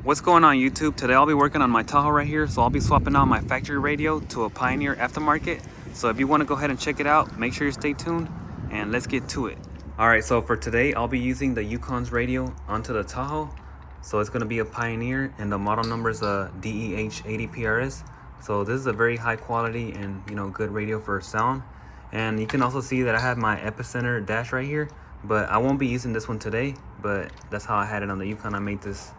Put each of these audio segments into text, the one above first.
What's going on YouTube? Today I'll be working on my Tahoe right here, so I'll be swapping out my factory radio to a Pioneer aftermarket. So if you want to go ahead and check it out, make sure you stay tuned and let's get to it. Alright, so for today I'll be using the Yukon's radio onto the Tahoe. So it's going to be a Pioneer and the model number is a Deh-80Prs. So this is a very high quality and good radio for sound. And you can also see that I have my epicenter dash right here, but I won't be using this one today, but that's how I had it on the Yukon. I made this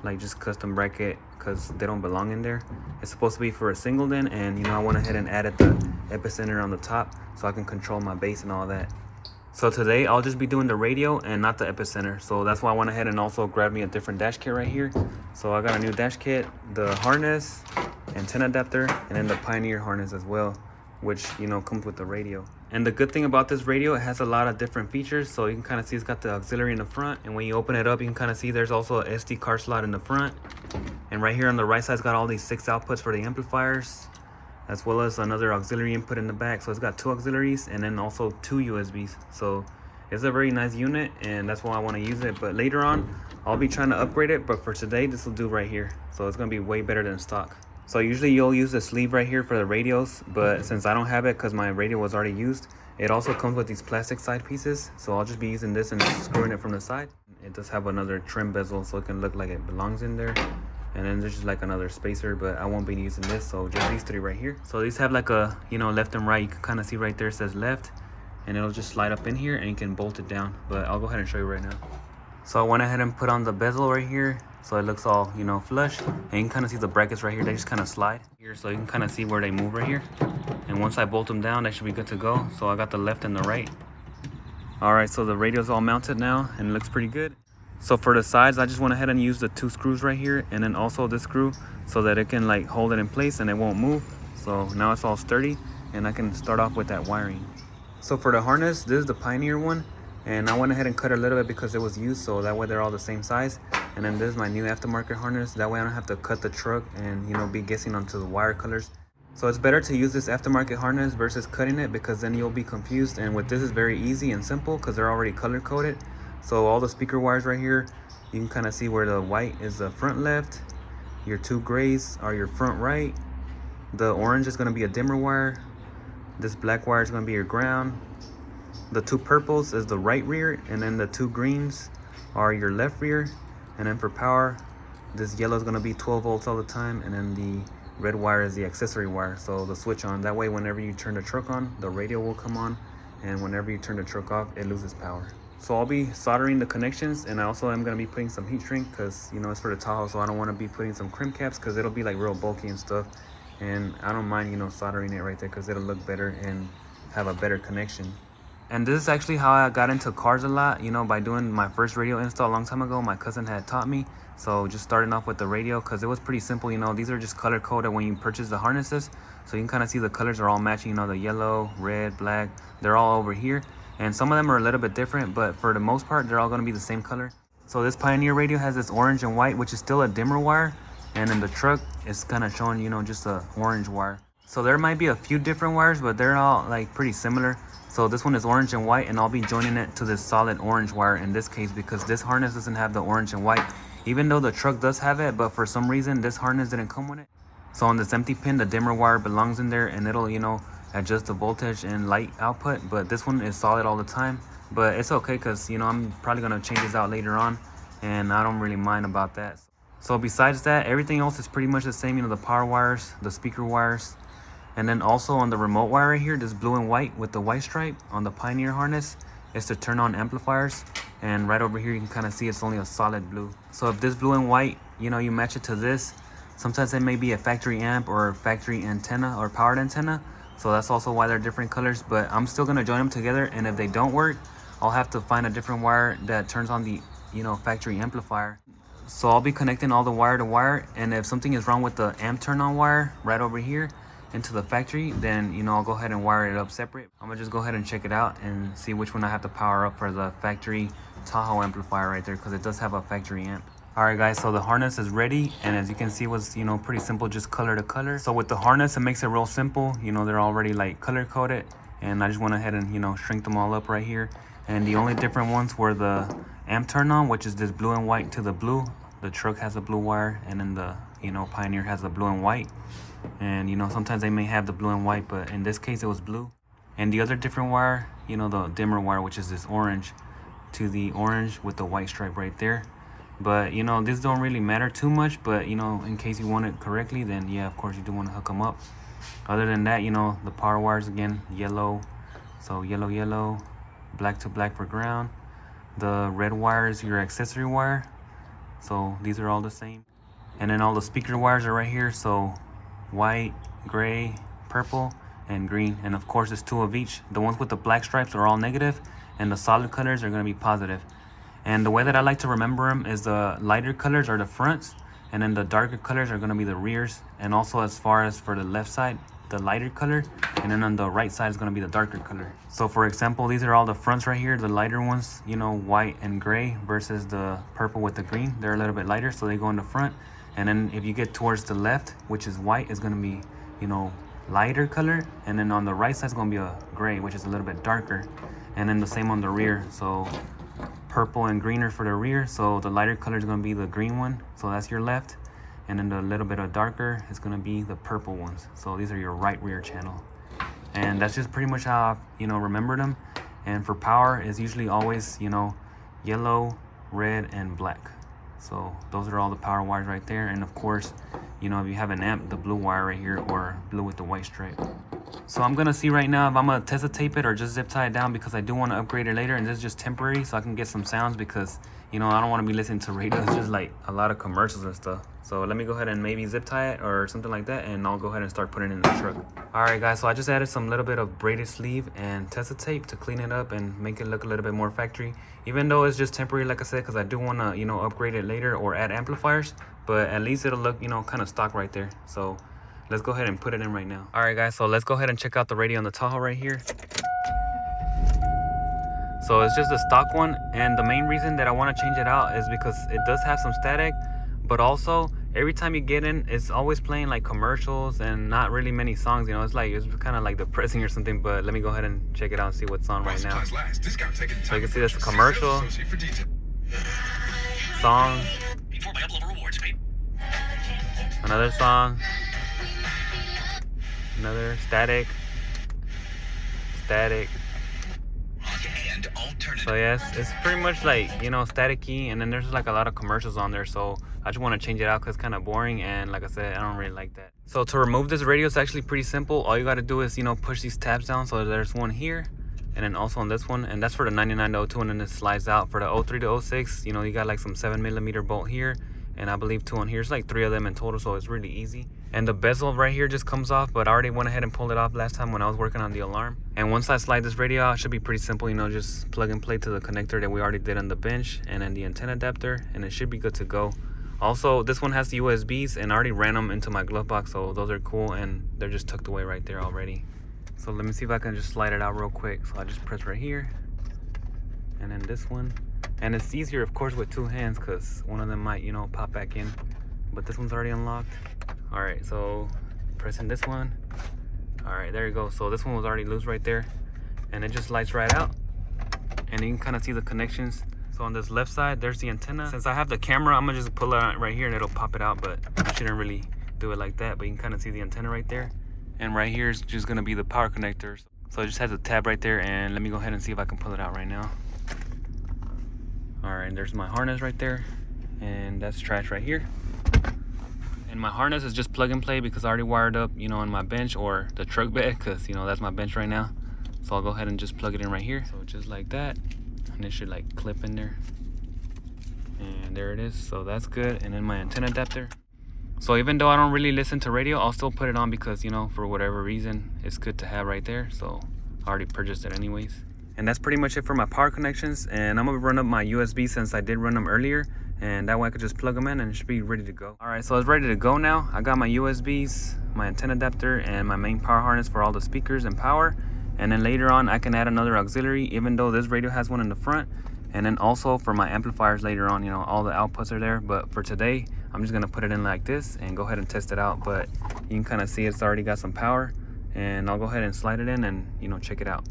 like just custom bracket because they don't belong in there. It's supposed to be for a single in, and I went ahead and added the epicenter on the top so I can control my bass and all that. So today I'll just be doing the radio and not the epicenter, so that's why I went ahead and also grabbed me a different dash kit right here. So I got a new dash kit, the harness, antenna adapter, and then the Pioneer harness as well, which comes with the radio. And the good thing about this radio, it has a lot of different features. So you can kind of see it's got the auxiliary in the front, and when you open it up you can kind of see there's also a SD card slot in the front. And right here on the right side it's got all these 6 outputs for the amplifiers, as well as another auxiliary input in the back. So it's got 2 auxiliaries and then also 2 USBs. So it's a very nice unit, and that's why I want to use it. But later on I'll be trying to upgrade it, but for today this will do right here. So it's going to be way better than stock. So usually you'll use the sleeve right here for the radios, but since I don't have it because my radio was already used, it also comes with these plastic side pieces. So I'll just be using this and screwing it from the side. It does have another trim bezel so it can look like it belongs in there. And then there's just like another spacer, but I won't be using this, so just these 3 right here. So these have like a, left and right. You can kind of see right there it says left, and it'll just slide up in here and you can bolt it down. But I'll go ahead and show you right now. So I went ahead and put on the bezel right here, so it looks all flush, and you can kind of see the brackets right here. They just kind of slide here, so you can kind of see where they move right here. And once I bolt them down, they should be good to go. So I got the left and the right. All right, so the radio's all mounted now and it looks pretty good. So for the sides, I just went ahead and used the 2 screws right here, and then also this screw so that it can like hold it in place and it won't move. So now it's all sturdy, and I can start off with that wiring. So for the harness, this is the Pioneer one, and I went ahead and cut it a little bit because it was used, so that way they're all the same size. And then this is my new aftermarket harness, that way I don't have to cut the truck and be guessing onto the wire colors. So it's better to use this aftermarket harness versus cutting it, because then you'll be confused. And with this is very easy and simple because they're already color coded. So all the speaker wires right here, you can kind of see where the white is the front left, your 2 grays are your front right, the orange is going to be a dimmer wire, this black wire is going to be your ground, the 2 purples is the right rear, and then the 2 greens are your left rear. And then for power, this yellow is going to be 12 volts all the time, and then the red wire is the accessory wire, so the switch on. That way whenever you turn the truck on, the radio will come on, and whenever you turn the truck off, it loses power. So I'll be soldering the connections, and I also am going to be putting some heat shrink because it's for the Tahoe, so I don't want to be putting some crimp caps because it'll be like real bulky and stuff. And I don't mind soldering it right there because it'll look better and have a better connection. And this is actually how I got into cars a lot, by doing my first radio install a long time ago. My cousin had taught me. So just starting off with the radio, because it was pretty simple. These are just color coded when you purchase the harnesses, so you can kind of see the colors are all matching. The yellow, red, black, they're all over here. And some of them are a little bit different, but for the most part they're all going to be the same color. So this Pioneer radio has this orange and white, which is still a dimmer wire, and in the truck it's kind of showing just a orange wire. So there might be a few different wires, but they're all like pretty similar. So this one is orange and white, and I'll be joining it to this solid orange wire in this case, because this harness doesn't have the orange and white, even though the truck does have it. But for some reason this harness didn't come with it. So on this empty pin, the dimmer wire belongs in there, and it'll adjust the voltage and light output. But this one is solid all the time, but it's okay because I'm probably going to change this out later on, and I don't really mind about that. So besides that, everything else is pretty much the same. The power wires, the speaker wires, and then also on the remote wire right here, this blue and white with the white stripe on the Pioneer harness is to turn on amplifiers. And right over here you can kind of see it's only a solid blue. So if this blue and white, you match it to this, sometimes it may be a factory amp or factory antenna or powered antenna. So that's also why they're different colors, but I'm still going to join them together. And if they don't work, I'll have to find a different wire that turns on the factory amplifier. So I'll be connecting all the wire to wire, and if something is wrong with the amp turn on wire right over here, into the factory, then you know I'll go ahead and wire it up separate. I'm gonna just go ahead and check it out and see which one I have to power up for the factory Tahoe amplifier right there, because it does have a factory amp. Alright guys, so the harness is ready, and as you can see, it was, you know, pretty simple, just color to color. So with the harness, it makes it real simple. You know, they're already like color coded, and I just went ahead and, you know, shrink them all up right here. And the only different ones were the amp turn on, which is this blue and white to the blue. The truck has a blue wire, and then the, you know, Pioneer has the blue and white. And you know, sometimes they may have the blue and white, but in this case it was blue. And the other different wire, you know, the dimmer wire, which is this orange to the orange with the white stripe right there. But you know, these don't really matter too much, but you know, in case you want it correctly, then yeah, of course you do want to hook them up. Other than that, you know, the power wires, again, yellow, so yellow, black to black for ground. The red wire is your accessory wire, so these are all the same. And then all the speaker wires are right here, so white, gray, purple, and green. And of course it's 2 of each. The ones with the black stripes are all negative, and the solid colors are going to be positive. And the way that I like to remember them is the lighter colors are the fronts, and then the darker colors are going to be the rears. And also, as far as for the left side, the lighter color, and then on the right side is going to be the darker color. So for example, these are all the fronts right here, the lighter ones, you know, white and gray, versus the purple with the green. They're a little bit lighter, so they go in the front. And then if you get towards the left, which is white, is going to be, you know, lighter color. And then on the right side is going to be a gray, which is a little bit darker. And then the same on the rear. So purple and greener for the rear. So the lighter color is going to be the green one. So that's your left. And then the little bit of darker is going to be the purple ones. So these are your right rear channel. And that's just pretty much how I, you know, remembered them. And for power, it's usually always, you know, yellow, red, and black. So those are all the power wires right there. And of course, you know, if you have an amp, the blue wire right here, or blue with the white stripe. So I'm gonna see right now if I'm gonna test tape it or just zip tie it down, because I do want to upgrade it later, and this is just temporary so I can get some sounds, because you know, I don't want to be listening to radio. It's just like a lot of commercials and stuff. So let me go ahead and maybe zip tie it or something like that, and I'll go ahead and start putting it in the truck. Alright guys, so I just added some little bit of braided sleeve and test tape to clean it up and make it look a little bit more factory, even though it's just temporary, like I said, because I do want to, you know, upgrade it later or add amplifiers, but at least it'll look, you know, kind of stock right there. So let's go ahead and put it in right now. Alright guys, so let's go ahead and check out the radio on the Tahoe right here. So it's just a stock one, and the main reason that I want to change it out is because it does have some static, but also every time you get in, it's always playing like commercials and not really many songs. You know, it's kind of like depressing or something. But let me go ahead and check it out and see what's on right now. So you can see this commercial, song, another song, another static. So yes, it's pretty much like, you know, staticky, and then there's like a lot of commercials on there. So I just want to change it out because it's kind of boring, and like I said, I don't really like that. So to remove this radio, it's actually pretty simple. All you got to do is, you know, push these tabs down. So there's one here, and then also on this one, and that's for the 99 to 02, and then it slides out. For the 03 to 06, you know, you got like some 7mm bolt here, and I believe 2 on here. It's like 3 of them in total, so it's really easy. And the bezel right here just comes off, but I already went ahead and pulled it off last time when I was working on the alarm. And once I slide this radio out, it should be pretty simple, you know, just plug and play to the connector that we already did on the bench, and then the antenna adapter, and it should be good to go. Also, this one has the USBs, and I already ran them into my glove box, so those are cool, and they're just tucked away right there already. So let me see if I can just slide it out real quick. So I just press right here, and then this one. And it's easier, of course, with 2 hands, because one of them might, you know, pop back in. But this one's already unlocked. All right, so pressing this one. All right, there you go. So this one was already loose right there, and it just lights right out, and you can kind of see the connections. So on this left side, there's the antenna. Since I have the camera, I'm gonna just pull it out right here and it'll pop it out, but you shouldn't really do it like that. But you can kind of see the antenna right there, and right here is just gonna be the power connectors. So it just has a tab right there, and let me go ahead and see if I can pull it out right now. All right, there's my harness right there, and that's trash right here. And my harness is just plug and play because I already wired up, you know, on my bench or the truck bed, because, you know, that's my bench right now. So I'll go ahead and just plug it in right here. So just like that, and it should like clip in there. And there it is. So that's good. And then my antenna adapter. So even though I don't really listen to radio, I'll still put it on because, you know, for whatever reason, it's good to have right there. So I already purchased it anyways. And that's pretty much it for my power connections. And I'm gonna run up my USB since I did run them earlier. and that way I could just plug them in and it should be ready to go. All right, so it's ready to go now. I got my USBs, my antenna adapter, and my main power harness for all the speakers and power. And then later on, I can add another auxiliary, even though this radio has one in the front. And then also for my amplifiers later on, you know, all the outputs are there. But for today, I'm just gonna put it in like this and go ahead and test it out. But you can kind of see it's already got some power, and I'll go ahead and slide it in and, you know, check it out.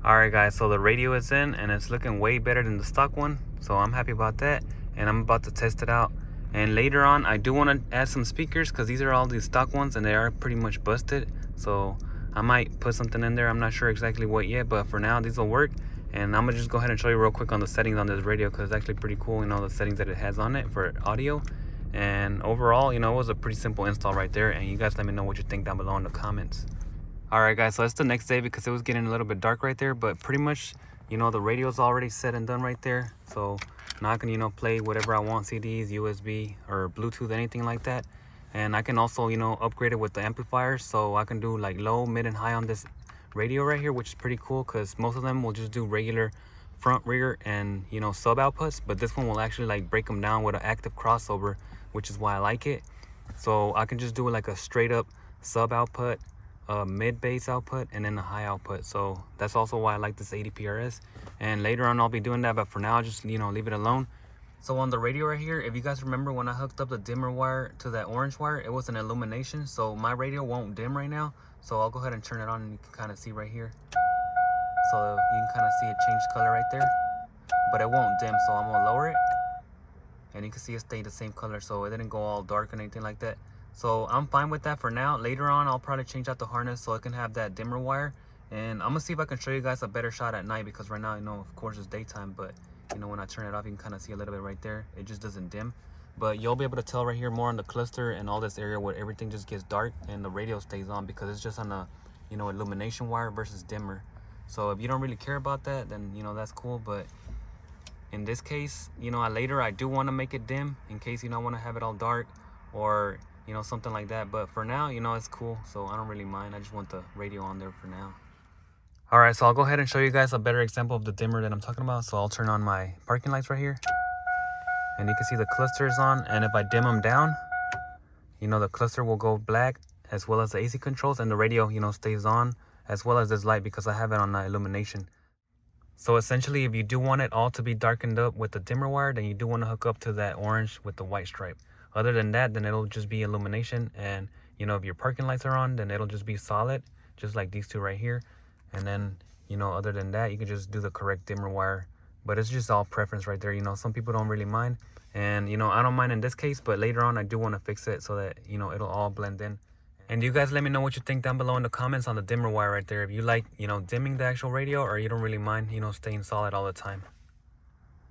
All right, guys, so the radio is in and it's looking way better than the stock one. So I'm happy about that, and I'm about to test it out. And later on, I do want to add some speakers because these are all the stock ones and they are pretty much busted. So I might put something in there. I'm not sure exactly what yet, but for now these will work. And I'm gonna just go ahead and show you real quick on the settings on this radio, because it's actually pretty cool, you know, the settings that it has on it for audio. And overall, you know, it was a pretty simple install right there. And you guys let me know what you think down below in the comments. All right, guys, so it's the next day because it was getting a little bit dark right there, but pretty much, you know, the radio's already set and done right there. So now I can, you know, play whatever I want, CDs, USB, or Bluetooth, anything like that. And I can also, you know, upgrade it with the amplifiers, so I can do like low, mid, and high on this radio right here, which is pretty cool because most of them will just do regular front, rear, and, you know, sub outputs, but this one will actually like break them down with an active crossover, which is why I like it. So I can just do it like a straight up sub output, mid bass output, and then a high output. So that's also why I like this 80Prs. And later on I'll be doing that, but for now, just, you know, leave it alone. So on the radio right here, if you guys remember when I hooked up the dimmer wire to that orange wire, it was an Illumination, so my radio won't dim right now. So I'll go ahead and turn it on and you can kind of see right here. So you can kind of see it change color right there, but it won't dim, so I'm gonna lower it. And you can see it stayed the same color, so it didn't go all dark or anything like that. So I'm fine with that for now. Later on, I'll probably change out the harness so it can have that dimmer wire. And I'm gonna see if I can show you guys a better shot at night, because right now, you know, of course it's daytime, but you know, when I turn it off, you can kind of see a little bit right there. It just doesn't dim. But you'll be able to tell right here more on the cluster and all this area where everything just gets dark and the radio stays on, because it's just on a, you know, illumination wire versus dimmer. So if you don't really care about that, then, you know, that's cool. But in this case, you know, later I do want to make it dim in case, you know, I want to have it all dark or, you know, something like that. But for now, you know, it's cool, so I don't really mind. I just want the radio on there for now. All right, so I'll go ahead and show you guys a better example of the dimmer that I'm talking about. So I'll turn on my parking lights right here, and you can see the cluster is on. And if I dim them down, you know, the cluster will go black, as well as the AC controls, and the radio, you know, stays on, as well as this light, because I have it on the illumination. So essentially, if you do want it all to be darkened up with the dimmer wire, then you do want to hook up to that orange with the white stripe. Other than that, then it'll just be illumination. And, you know, if your parking lights are on, then it'll just be solid, just like these two right here. And then, you know, other than that, you can just do the correct dimmer wire. But it's just all preference right there. You know, some people don't really mind. And, you know, I don't mind in this case, but later on I do want to fix it so that, you know, it'll all blend in. And you guys let me know what you think down below in the comments on the dimmer wire right there. If you like, you know, dimming the actual radio, or you don't really mind, you know, staying solid all the time.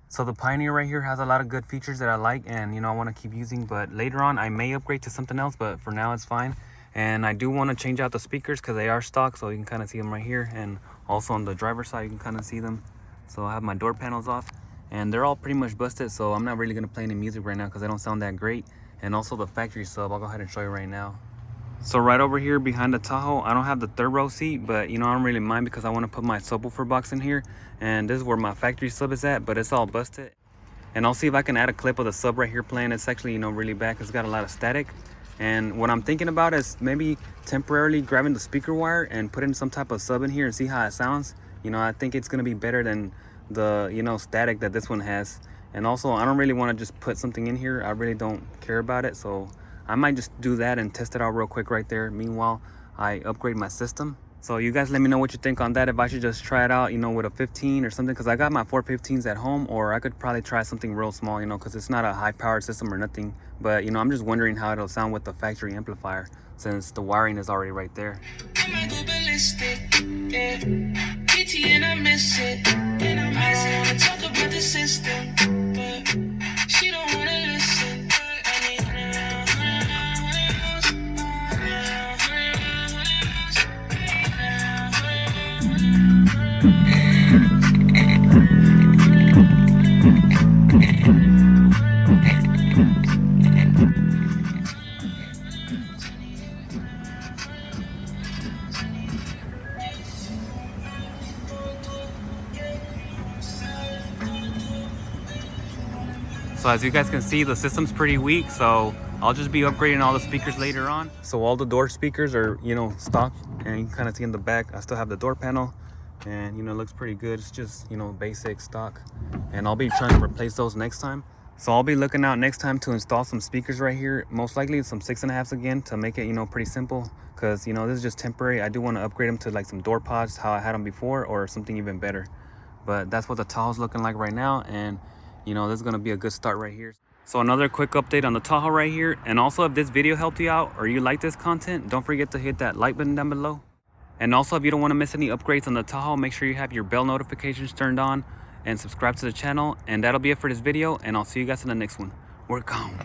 So the Pioneer right here has a lot of good features that I like and, you know, I want to keep using. But later on I may upgrade to something else, but for now it's fine. And I do want to change out the speakers because they are stock, so you can kind of see them right here. And also on the driver's side, you can kind of see them. So I have my door panels off, and they're all pretty much busted, so I'm not really going to play any music right now because they don't sound that great. And also the factory sub, I'll go ahead and show you right now. So right over here behind the Tahoe, I don't have the third row seat, but, you know, I don't really mind because I want to put my subwoofer box in here. And this is where my factory sub is at, but it's all busted. And I'll see if I can add a clip of the sub right here playing. It's actually, you know, really bad because it's got a lot of static. And what I'm thinking about is maybe temporarily grabbing the speaker wire and putting some type of sub in here and see how it sounds. You know, I think it's going to be better than the, you know, static that this one has. And also, I don't really want to just put something in here. I really don't care about it. So I might just do that and test it out real quick right there. Meanwhile, I upgrade my system. So you guys let me know what you think on that. If I should just try it out, you know, with a 15 or something, because I got my 415s at home, or I could probably try something real small, you know, because it's not a high powered system or nothing. But, you know, I'm just wondering how it'll sound with the factory amplifier, since the wiring is already right there. So as you guys can see, the system's pretty weak, so I'll just be upgrading all the speakers later on. So all the door speakers are, you know, stock, and you can kind of see in the back, I still have the door panel, and you know, it looks pretty good. It's just, you know, basic stock, and I'll be trying to replace those next time. So I'll be looking out next time to install some speakers right here, most likely some 6.5s again, to make it, you know, pretty simple, because you know, this is just temporary. I do want to upgrade them to like some door pods, how I had them before, or something even better. But that's what the Tahoe's looking like right now, and you know, this is gonna be a good start right here. So another quick update on the Tahoe right here, and also if this video helped you out or you like this content, don't forget to hit that like button down below. And also, if you don't want to miss any upgrades on the Tahoe, make sure you have your bell notifications turned on and subscribe to the channel. And that'll be it for this video, and I'll see you guys in the next one. We're gone.